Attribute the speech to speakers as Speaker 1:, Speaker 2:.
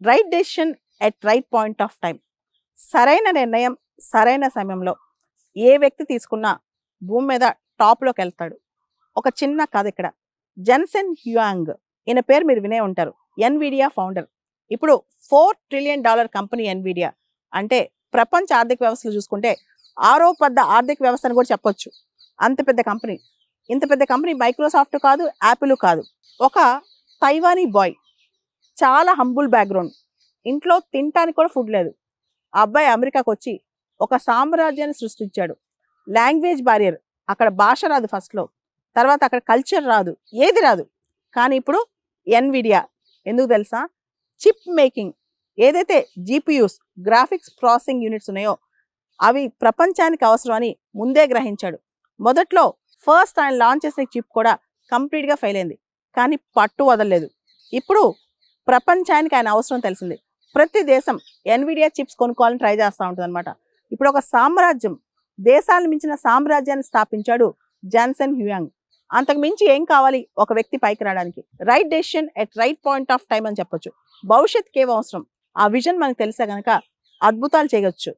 Speaker 1: Right decision at right point of time. సరైన నిర్ణయం సరైన సమయంలో ఏ వ్యక్తి తీసుకున్నా భూమి మీద టాప్లోకి వెళ్తాడు. ఒక చిన్న కథ ఇక్కడ. జెన్సెన్ హ్యూయాంగ్, ఈయన పేరు మీరు వినే ఉంటారు. Nvidia founder. ఇప్పుడు $4 ట్రిలియన్ కంపెనీ ఎన్విడియా. అంటే ప్రపంచ ఆర్థిక వ్యవస్థలు చూసుకుంటే 6వ పెద్ద ఆర్థిక వ్యవస్థ అని కూడా చెప్పొచ్చు. అంత పెద్ద కంపెనీ. ఇంత పెద్ద కంపెనీ మైక్రోసాఫ్ట్ కాదు, యాపిల్ కాదు. ఒక తైవానీ బాయ్, చాలా హంబుల్ బ్యాక్గ్రౌండ్, ఇంట్లో తినటానికి కూడా ఫుడ్ లేదు. ఆ అబ్బాయి అమెరికాకు వచ్చి ఒక సామ్రాజ్యాన్ని సృష్టించాడు. లాంగ్వేజ్ బారియర్, అక్కడ భాష రాదు ఫస్ట్లో, తర్వాత అక్కడ కల్చర్ రాదు, ఏది రాదు. కానీ ఇప్పుడు ఎన్విడియా, ఎందుకు తెలుసా? చిప్ మేకింగ్, ఏదైతే జీపీయూస్ గ్రాఫిక్స్ ప్రాసెసింగ్ యూనిట్స్ ఉన్నాయో అవి ప్రపంచానికి అవసరం అని ముందే గ్రహించాడు. మొదట్లో ఫస్ట్ ఆయన లాంచ్ చేసిన చిప్ కూడా కంప్లీట్గా ఫెయిల్ అయింది, కానీ పట్టు వదలలేదు. ఇప్పుడు ప్రపంచానికి ఆయన అవసరం తెలిసింది. ప్రతి దేశం ఎన్విడియా చిప్స్ కొనుక్కోవాలని ట్రై చేస్తూ ఉంటుంది అనమాట. ఇప్పుడు ఒక సామ్రాజ్యం, దేశాలను మించిన సామ్రాజ్యాన్ని స్థాపించాడు జాన్సన్ హ్యూయాంగ్. అంతకు మించి ఏం కావాలి ఒక వ్యక్తి పైకి రావడానికి? Right decision at right point of time అని చెప్పొచ్చు. భవిష్యత్తుకి ఏం అవసరం, ఆ విజన్ మనకు తెలిసే కనుక అద్భుతాలు చేయొచ్చు.